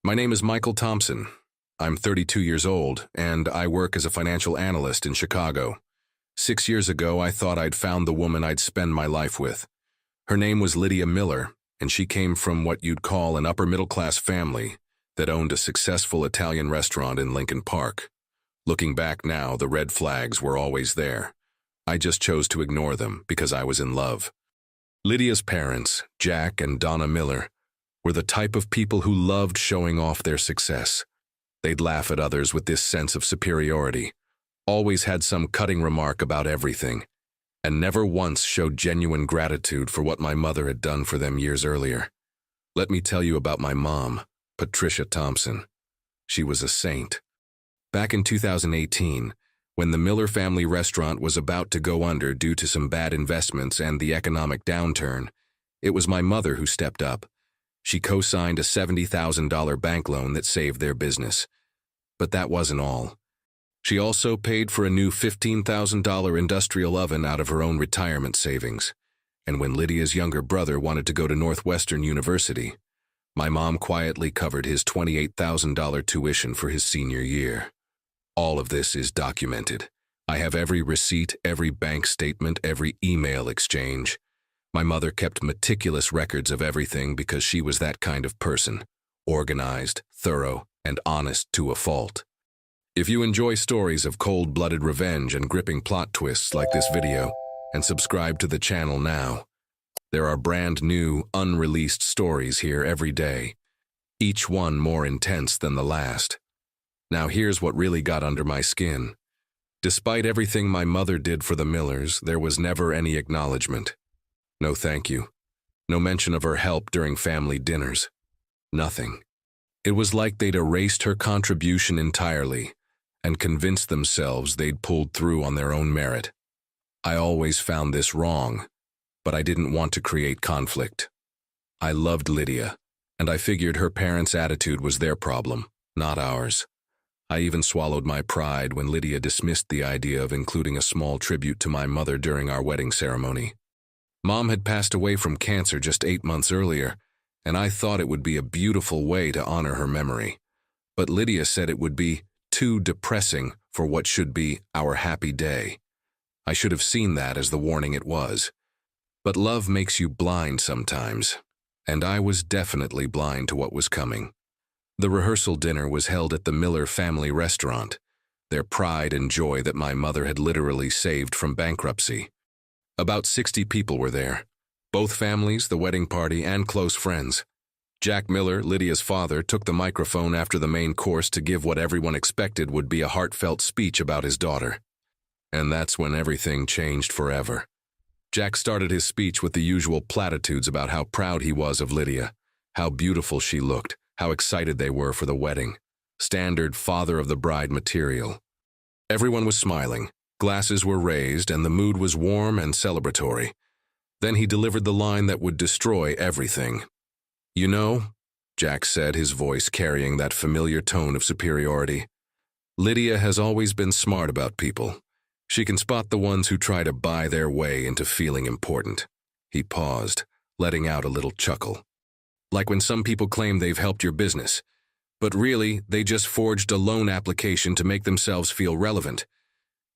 My name is Michael Thompson. I'm 32 years old, and I work as a financial analyst in Chicago. 6 years ago, I thought I'd found the woman I'd spend my life with. Her name was Lydia Miller, and she came from what you'd call an upper-middle-class family that owned a successful Italian restaurant in Lincoln Park. Looking back now, the red flags were always there. I just chose to ignore them because I was in love. Lydia's parents, Jack and Donna Miller, were the type of people who loved showing off their success. They'd laugh at others with this sense of superiority, always had some cutting remark about everything, and never once showed genuine gratitude for what my mother had done for them years earlier. Let me tell you about my mom, Patricia Thompson. She was a saint. Back in 2018, when the Miller family restaurant was about to go under due to some bad investments and the economic downturn, it was my mother who stepped up. She co-signed a $70,000 bank loan that saved their business. But that wasn't all. She also paid for a new $15,000 industrial oven out of her own retirement savings. And when Lydia's younger brother wanted to go to Northwestern University, my mom quietly covered his $28,000 tuition for his senior year. All of this is documented. I have every receipt, every bank statement, every email exchange. My mother kept meticulous records of everything because she was that kind of person, organized, thorough, and honest to a fault. If you enjoy stories of cold-blooded revenge and gripping plot twists like this video, and subscribe to the channel now. There are brand new, unreleased stories here every day, each one more intense than the last. Now here's what really got under my skin. Despite everything my mother did for the Millers, there was never any acknowledgement. No thank you. No mention of her help during family dinners. Nothing. It was like they'd erased her contribution entirely and convinced themselves they'd pulled through on their own merit. I always found this wrong, but I didn't want to create conflict. I loved Lydia, and I figured her parents' attitude was their problem, not ours. I even swallowed my pride when Lydia dismissed the idea of including a small tribute to my mother during our wedding ceremony. Mom had passed away from cancer just 8 months earlier, and I thought it would be a beautiful way to honor her memory. But Lydia said it would be too depressing for what should be our happy day. I should have seen that as the warning it was. But love makes you blind sometimes, and I was definitely blind to what was coming. The rehearsal dinner was held at the Miller family restaurant, their pride and joy that my mother had literally saved from bankruptcy. About 60 people were there, both families, the wedding party, and close friends. Jack Miller, Lydia's father, took the microphone after the main course to give what everyone expected would be a heartfelt speech about his daughter. And that's when everything changed forever. Jack started his speech with the usual platitudes about how proud he was of Lydia, how beautiful she looked, how excited they were for the wedding. Standard father of the bride material. Everyone was smiling, glasses were raised, and the mood was warm and celebratory. Then he delivered the line that would destroy everything. "You know," Jack said, his voice carrying that familiar tone of superiority, "Lydia has always been smart about people. She can spot the ones who try to buy their way into feeling important." He paused, letting out a little chuckle. "Like when some people claim they've helped your business, but really they just forged a loan application to make themselves feel relevant.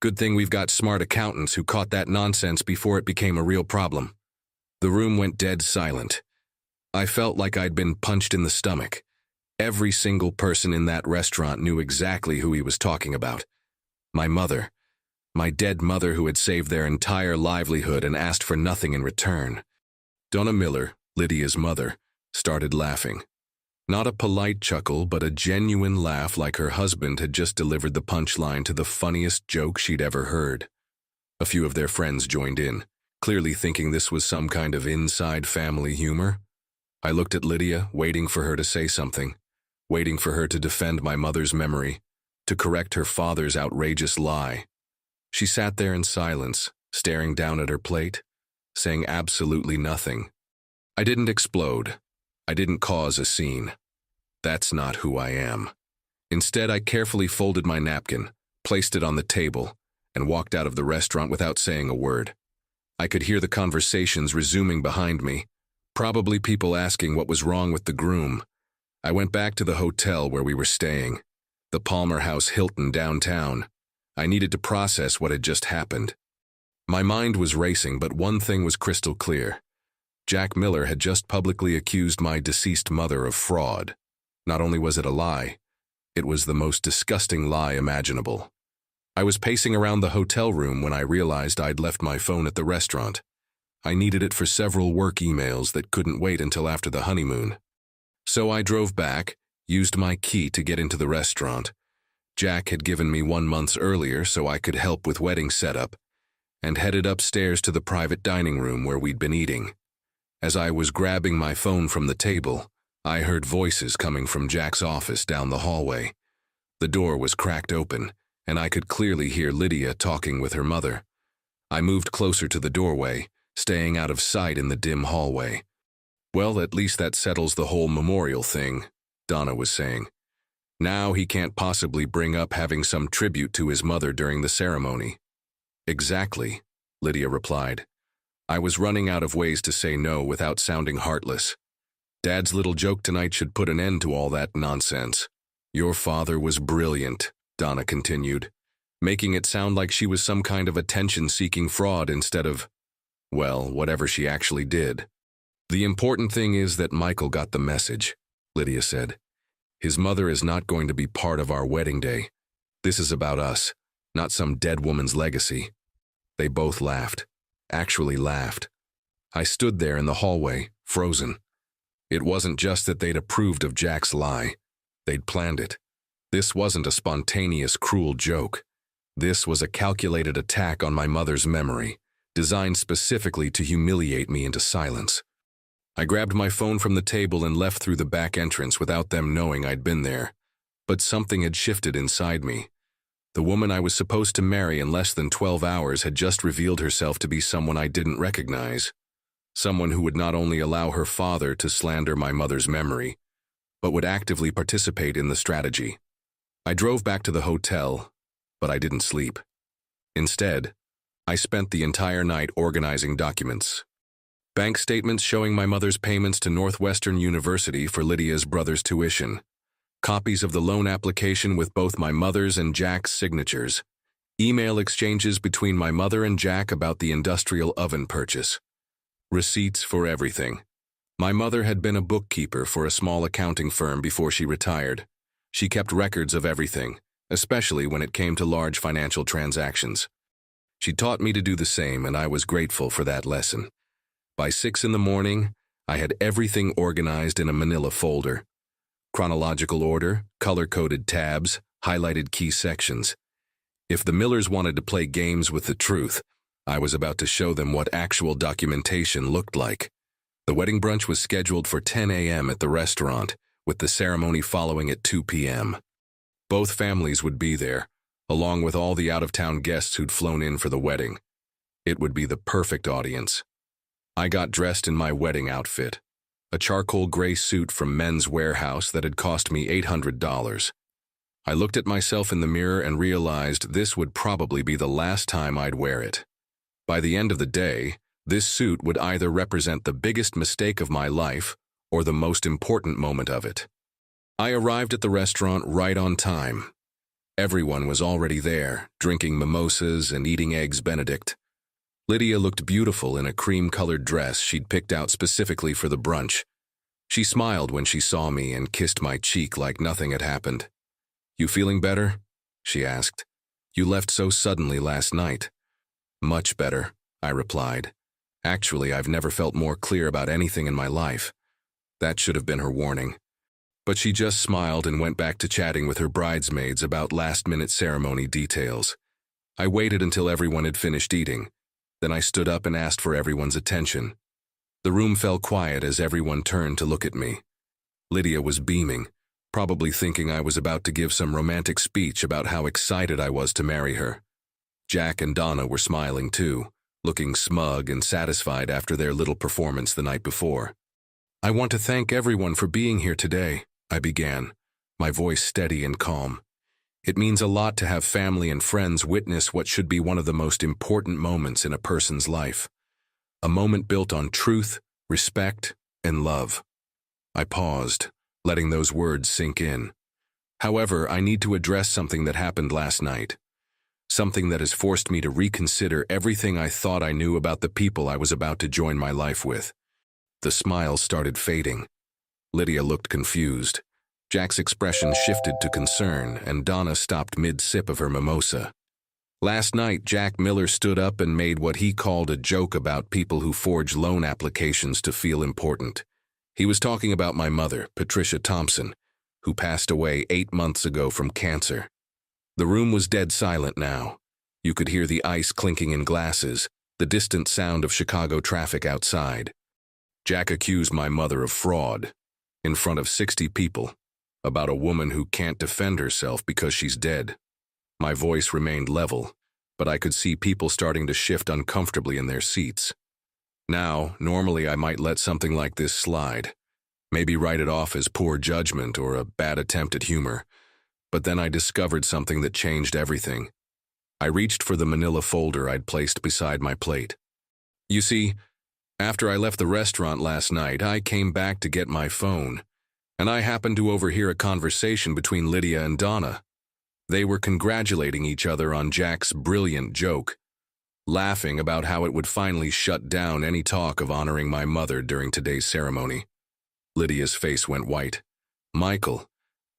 Good thing we've got smart accountants who caught that nonsense before it became a real problem." The room went dead silent. I felt like I'd been punched in the stomach. Every single person in that restaurant knew exactly who he was talking about. My mother. My dead mother who had saved their entire livelihood and asked for nothing in return. Donna Miller, Lydia's mother, started laughing. Not a polite chuckle, but a genuine laugh like her husband had just delivered the punchline to the funniest joke she'd ever heard. A few of their friends joined in, clearly thinking this was some kind of inside family humor. I looked at Lydia, waiting for her to say something, waiting for her to defend my mother's memory, to correct her father's outrageous lie. She sat there in silence, staring down at her plate, saying absolutely nothing. I didn't explode. I didn't cause a scene. That's not who I am. Instead, I carefully folded my napkin, placed it on the table, and walked out of the restaurant without saying a word. I could hear the conversations resuming behind me, probably people asking what was wrong with the groom. I went back to the hotel where we were staying, the Palmer House Hilton downtown. I needed to process what had just happened. My mind was racing, but one thing was crystal clear. Jack Miller had just publicly accused my deceased mother of fraud. Not only was it a lie, it was the most disgusting lie imaginable. I was pacing around the hotel room when I realized I'd left my phone at the restaurant. I needed it for several work emails that couldn't wait until after the honeymoon. So I drove back, used my key to get into the restaurant. Jack had given me 1 month earlier so I could help with wedding setup, and headed upstairs to the private dining room where we'd been eating. As I was grabbing my phone from the table, I heard voices coming from Jack's office down the hallway. The door was cracked open, and I could clearly hear Lydia talking with her mother. I moved closer to the doorway, staying out of sight in the dim hallway. "Well, at least that settles the whole memorial thing," Donna was saying. "Now he can't possibly bring up having some tribute to his mother during the ceremony." "Exactly," Lydia replied. I was running out of ways to say no without sounding heartless. "Dad's little joke tonight should put an end to all that nonsense." "Your father was brilliant," Donna continued, making it sound like she was some kind of attention-seeking fraud instead of, well, whatever she actually did. "The important thing is that Michael got the message," Lydia said. "His mother is not going to be part of our wedding day. This is about us, not some dead woman's legacy." They both laughed. Actually laughed. I stood there in the hallway, frozen. It wasn't just that they'd approved of Jack's lie. They'd planned it. This wasn't a spontaneous, cruel joke. This was a calculated attack on my mother's memory, designed specifically to humiliate me into silence. I grabbed my phone from the table and left through the back entrance without them knowing I'd been there. But something had shifted inside me. The woman I was supposed to marry in less than 12 hours had just revealed herself to be someone I didn't recognize. Someone who would not only allow her father to slander my mother's memory, but would actively participate in the strategy. I drove back to the hotel, but I didn't sleep. Instead, I spent the entire night organizing documents. Bank statements showing my mother's payments to Northwestern University for Lydia's brother's tuition. Copies of the loan application with both my mother's and Jack's signatures. Email exchanges between my mother and Jack about the industrial oven purchase. Receipts for everything. My mother had been a bookkeeper for a small accounting firm before she retired. She kept records of everything, especially when it came to large financial transactions. She taught me to do the same, and I was grateful for that lesson. By 6 in the morning, I had everything organized in a manila folder. Chronological order, color-coded tabs, highlighted key sections. If the Millers wanted to play games with the truth, I was about to show them what actual documentation looked like. The wedding brunch was scheduled for 10 a.m. at the restaurant, with the ceremony following at 2 p.m. Both families would be there, along with all the out-of-town guests who'd flown in for the wedding. It would be the perfect audience. I got dressed in my wedding outfit, a charcoal gray suit from Men's Warehouse that had cost me $800. I looked at myself in the mirror and realized this would probably be the last time I'd wear it. By the end of the day, this suit would either represent the biggest mistake of my life or the most important moment of it. I arrived at the restaurant right on time. Everyone was already there, drinking mimosas and eating eggs Benedict. Lydia looked beautiful in a cream-colored dress she'd picked out specifically for the brunch. She smiled when she saw me and kissed my cheek like nothing had happened. "You feeling better?" she asked. "You left so suddenly last night." "Much better," I replied. Actually, I've never felt more clear about anything in my life. That should have been her warning. But she just smiled and went back to chatting with her bridesmaids about last-minute ceremony details. I waited until everyone had finished eating. Then I stood up and asked for everyone's attention. The room fell quiet as everyone turned to look at me. Lydia was beaming, probably thinking I was about to give some romantic speech about how excited I was to marry her. Jack and Donna were smiling too, looking smug and satisfied after their little performance the night before. "I want to thank everyone for being here today," I began, my voice steady and calm. "It means a lot to have family and friends witness what should be one of the most important moments in a person's life. A moment built on truth, respect, and love." I paused, letting those words sink in. However, I need to address something that happened last night. Something that has forced me to reconsider everything I thought I knew about the people I was about to join my life with. The smile started fading. Lydia looked confused. Jack's expression shifted to concern, and Donna stopped mid-sip of her mimosa. Last night, Jack Miller stood up and made what he called a joke about people who forge loan applications to feel important. He was talking about my mother, Patricia Thompson, who passed away 8 months ago from cancer. The room was dead silent now. You could hear the ice clinking in glasses, the distant sound of Chicago traffic outside. Jack accused my mother of fraud, in front of 60 people, about a woman who can't defend herself because she's dead. My voice remained level, but I could see people starting to shift uncomfortably in their seats. Now, normally I might let something like this slide, maybe write it off as poor judgment or a bad attempt at humor, but then I discovered something that changed everything. I reached for the manila folder I'd placed beside my plate. You see, after I left the restaurant last night, I came back to get my phone, and I happened to overhear a conversation between Lydia and Donna. They were congratulating each other on Jack's brilliant joke, laughing about how it would finally shut down any talk of honoring my mother during today's ceremony. Lydia's face went white. "Michael,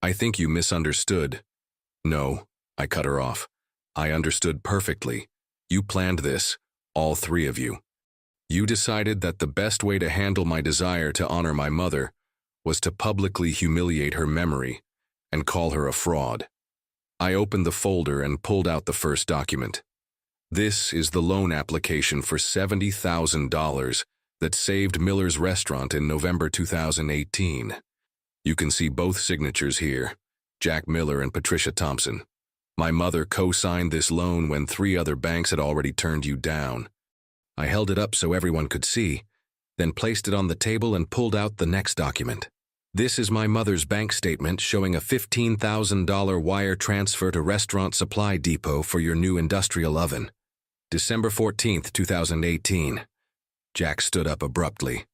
I think you misunderstood." "No," I cut her off. "I understood perfectly. You planned this, all three of you. You decided that the best way to handle my desire to honor my mother was to publicly humiliate her memory and call her a fraud." I opened the folder and pulled out the first document. This is the loan application for $70,000 that saved Miller's restaurant in November 2018. You can see both signatures here, Jack Miller and Patricia Thompson. My mother co-signed this loan when 3 other banks had already turned you down. I held it up so everyone could see, then placed it on the table and pulled out the next document. This is my mother's bank statement showing a $15,000 wire transfer to Restaurant Supply Depot for your new industrial oven. December 14th, 2018. Jack stood up abruptly.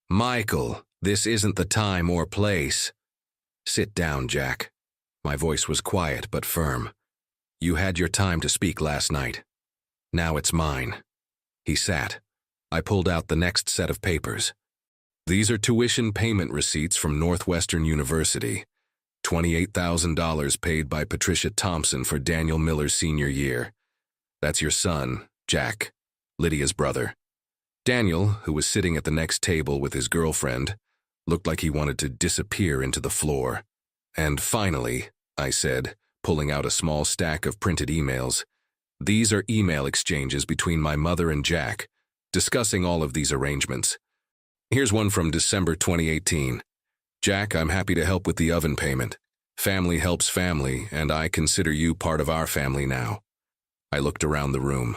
"Michael, this isn't the time or place." "Sit down, Jack." My voice was quiet but firm. "You had your time to speak last night. Now it's mine." He sat. I pulled out the next set of papers. These are tuition payment receipts from Northwestern University. $28,000 paid by Patricia Thompson for Daniel Miller's senior year. That's your son, Jack, Lydia's brother. Daniel, who was sitting at the next table with his girlfriend, looked like he wanted to disappear into the floor. "And finally," I said, pulling out a small stack of printed emails, "these are email exchanges between my mother and Jack, discussing all of these arrangements. Here's one from December 2018. Jack, I'm happy to help with the oven payment. Family helps family, and I consider you part of our family now." I looked around the room.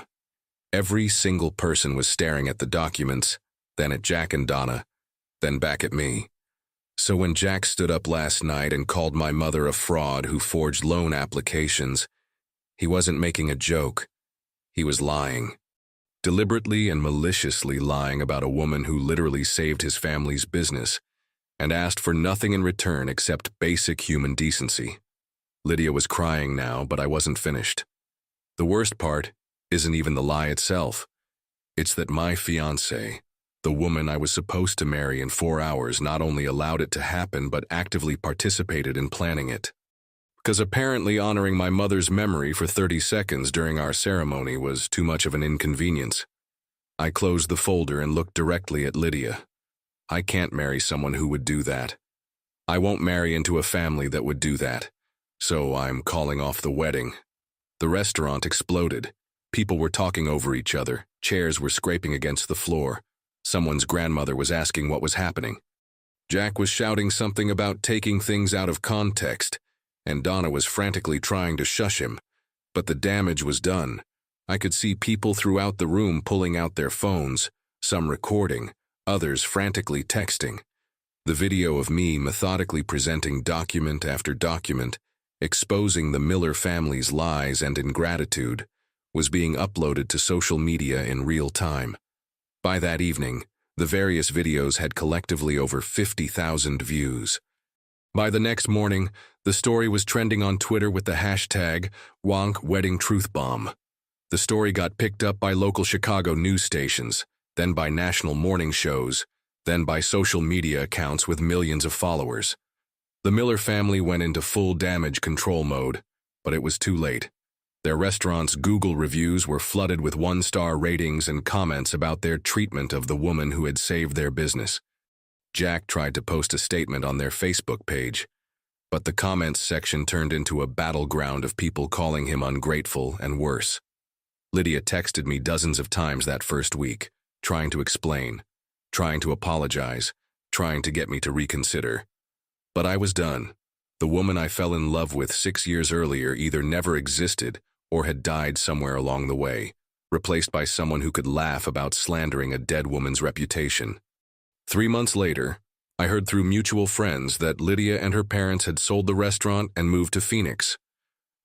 Every single person was staring at the documents, then at Jack and Donna, then back at me. So when Jack stood up last night and called my mother a fraud who forged loan applications, he wasn't making a joke. He was lying. Deliberately and maliciously lying about a woman who literally saved his family's business and asked for nothing in return except basic human decency. Lydia was crying now, but I wasn't finished. The worst part isn't even the lie itself. It's that my fiancée, the woman I was supposed to marry in 4 hours, not only allowed it to happen but actively participated in planning it. Because apparently honoring my mother's memory for 30 seconds during our ceremony was too much of an inconvenience. I closed the folder and looked directly at Lydia. I can't marry someone who would do that. I won't marry into a family that would do that. So I'm calling off the wedding. The restaurant exploded. People were talking over each other. Chairs were scraping against the floor. Someone's grandmother was asking what was happening. Jack was shouting something about taking things out of context, and Donna was frantically trying to shush him. But the damage was done. I could see people throughout the room pulling out their phones, some recording, others frantically texting. The video of me methodically presenting document after document, exposing the Miller family's lies and ingratitude, was being uploaded to social media in real time. By that evening, the various videos had collectively over 50,000 views. By the next morning, the story was trending on Twitter with the hashtag #WonkWeddingTruthBomb. The story got picked up by local Chicago news stations, then by national morning shows, then by social media accounts with millions of followers. The Miller family went into full damage control mode, but it was too late. Their restaurant's Google reviews were flooded with one-star ratings and comments about their treatment of the woman who had saved their business. Jack tried to post a statement on their Facebook page, but the comments section turned into a battleground of people calling him ungrateful and worse. Lydia texted me dozens of times that first week, trying to explain, trying to apologize, trying to get me to reconsider. But I was done. The woman I fell in love with 6 years earlier either never existed or had died somewhere along the way, replaced by someone who could laugh about slandering a dead woman's reputation. 3 months later, I heard through mutual friends that Lydia and her parents had sold the restaurant and moved to Phoenix.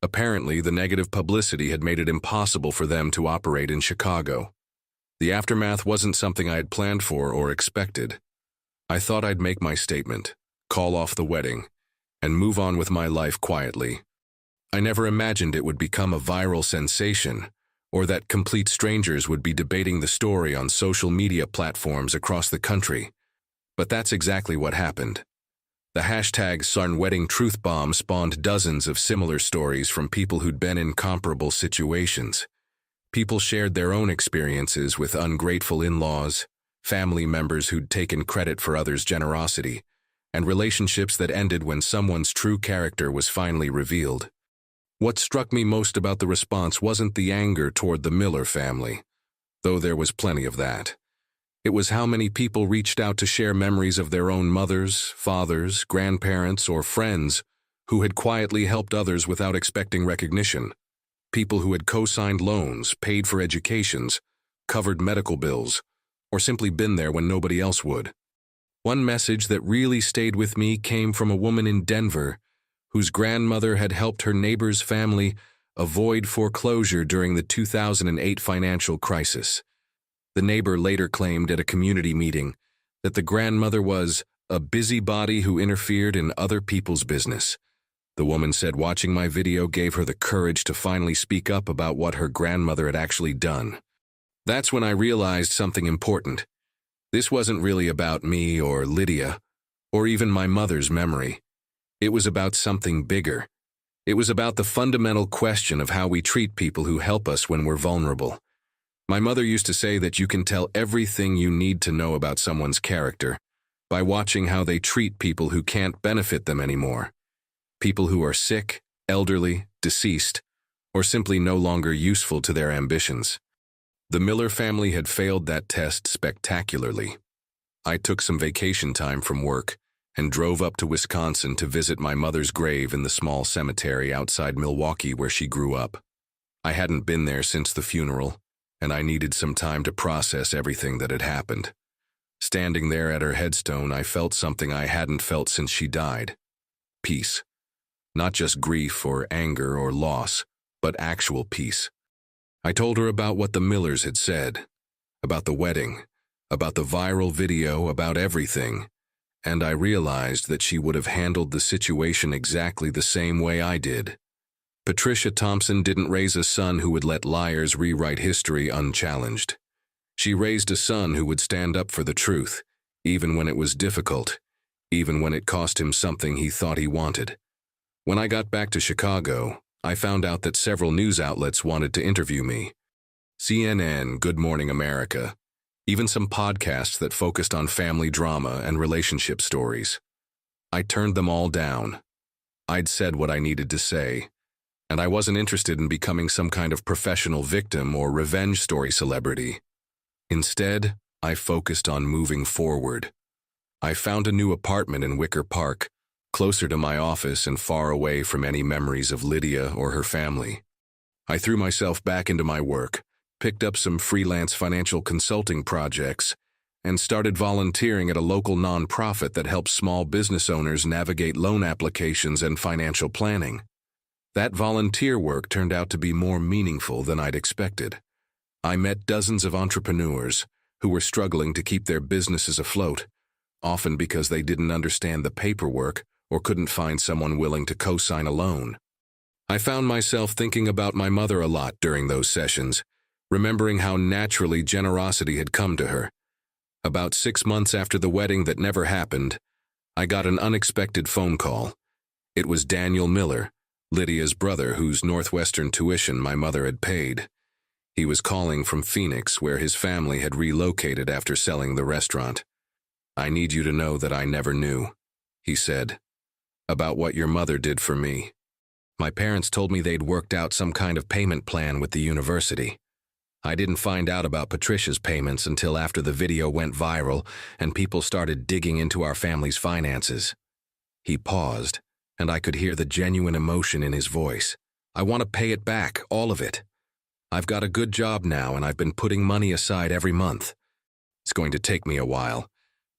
Apparently, the negative publicity had made it impossible for them to operate in Chicago. The aftermath wasn't something I had planned for or expected. I thought I'd make my statement, call off the wedding, and move on with my life quietly. I never imagined it would become a viral sensation, or that complete strangers would be debating the story on social media platforms across the country. But that's exactly what happened. The hashtag #WonkWeddingTruthBomb spawned dozens of similar stories from people who'd been in comparable situations. People shared their own experiences with ungrateful in-laws, family members who'd taken credit for others' generosity, and relationships that ended when someone's true character was finally revealed. What struck me most about the response wasn't the anger toward the Miller family, though there was plenty of that. It was how many people reached out to share memories of their own mothers, fathers, grandparents, or friends who had quietly helped others without expecting recognition. People who had co-signed loans, paid for educations, covered medical bills, or simply been there when nobody else would. One message that really stayed with me came from a woman in Denver whose grandmother had helped her neighbor's family avoid foreclosure during the 2008 financial crisis. The neighbor later claimed at a community meeting that the grandmother was a busybody who interfered in other people's business. The woman said watching my video gave her the courage to finally speak up about what her grandmother had actually done. That's when I realized something important. This wasn't really about me or Lydia, or even my mother's memory. It was about something bigger. It was about the fundamental question of how we treat people who help us when we're vulnerable. My mother used to say that you can tell everything you need to know about someone's character by watching how they treat people who can't benefit them anymore. People who are sick, elderly, deceased, or simply no longer useful to their ambitions. The Miller family had failed that test spectacularly. I took some vacation time from work and drove up to Wisconsin to visit my mother's grave in the small cemetery outside Milwaukee where she grew up. I hadn't been there since the funeral, and I needed some time to process everything that had happened. Standing there at her headstone, I felt something I hadn't felt since she died. Peace. Not just grief or anger or loss, but actual peace. I told her about what the Millers had said, about the wedding, about the viral video, about everything, and I realized that she would have handled the situation exactly the same way I did. Patricia Thompson didn't raise a son who would let liars rewrite history unchallenged. She raised a son who would stand up for the truth, even when it was difficult, even when it cost him something he thought he wanted. When I got back to Chicago, I found out that several news outlets wanted to interview me. CNN, Good Morning America, even some podcasts that focused on family drama and relationship stories. I turned them all down. I'd said what I needed to say, and I wasn't interested in becoming some kind of professional victim or revenge story celebrity. Instead, I focused on moving forward. I found a new apartment in Wicker Park, closer to my office and far away from any memories of Lydia or her family. I threw myself back into my work, picked up some freelance financial consulting projects, and started volunteering at a local nonprofit that helps small business owners navigate loan applications and financial planning. That volunteer work turned out to be more meaningful than I'd expected. I met dozens of entrepreneurs who were struggling to keep their businesses afloat, often because they didn't understand the paperwork or couldn't find someone willing to co-sign a loan. I found myself thinking about my mother a lot during those sessions, remembering how naturally generosity had come to her. About 6 months after the wedding that never happened, I got an unexpected phone call. It was Daniel Miller, Lydia's brother, whose Northwestern tuition my mother had paid. He was calling from Phoenix, where his family had relocated after selling the restaurant. "I need you to know that I never knew," he said, "about what your mother did for me. My parents told me they'd worked out some kind of payment plan with the university. I didn't find out about Patricia's payments until after the video went viral and people started digging into our family's finances." He paused, and I could hear the genuine emotion in his voice. "I want to pay it back, all of it. I've got a good job now and I've been putting money aside every month. It's going to take me a while,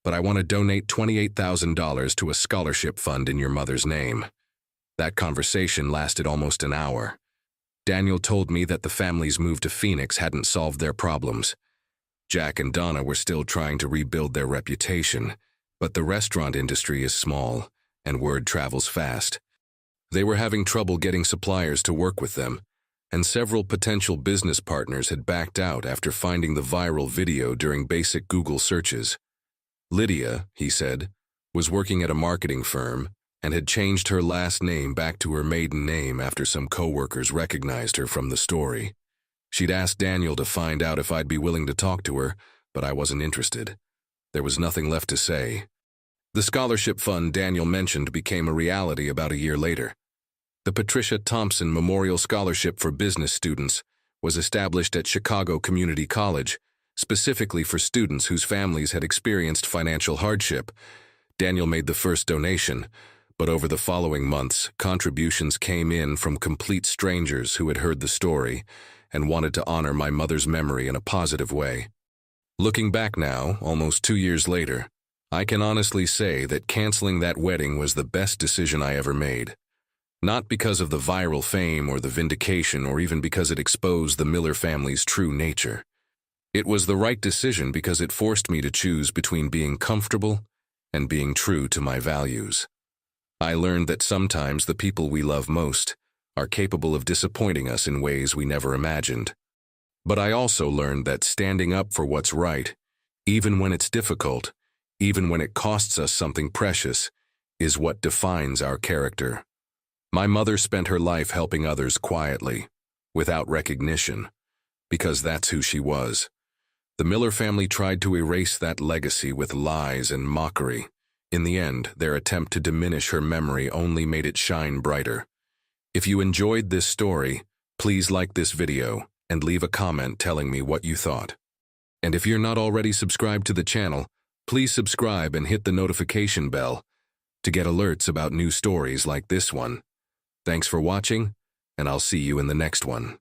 but I want to donate $28,000 to a scholarship fund in your mother's name." That conversation lasted almost an hour. Daniel told me that the family's move to Phoenix hadn't solved their problems. Jack and Donna were still trying to rebuild their reputation, but the restaurant industry is small, and word travels fast. They were having trouble getting suppliers to work with them, and several potential business partners had backed out after finding the viral video during basic Google searches. Lydia, he said, was working at a marketing firm and had changed her last name back to her maiden name after some coworkers recognized her from the story. She'd asked Daniel to find out if I'd be willing to talk to her, but I wasn't interested. There was nothing left to say. The scholarship fund Daniel mentioned became a reality about a year later. The Patricia Thompson Memorial Scholarship for Business Students was established at Chicago Community College, specifically for students whose families had experienced financial hardship. Daniel made the first donation, but over the following months, contributions came in from complete strangers who had heard the story and wanted to honor my mother's memory in a positive way. Looking back now, almost 2 years later, I can honestly say that canceling that wedding was the best decision I ever made. Not because of the viral fame or the vindication or even because it exposed the Miller family's true nature. It was the right decision because it forced me to choose between being comfortable and being true to my values. I learned that sometimes the people we love most are capable of disappointing us in ways we never imagined. But I also learned that standing up for what's right, even when it's difficult, even when it costs us something precious, is what defines our character. My mother spent her life helping others quietly, without recognition, because that's who she was. The Miller family tried to erase that legacy with lies and mockery. In the end, their attempt to diminish her memory only made it shine brighter. If you enjoyed this story, please like this video and leave a comment telling me what you thought. And if you're not already subscribed to the channel, please subscribe and hit the notification bell to get alerts about new stories like this one. Thanks for watching, and I'll see you in the next one.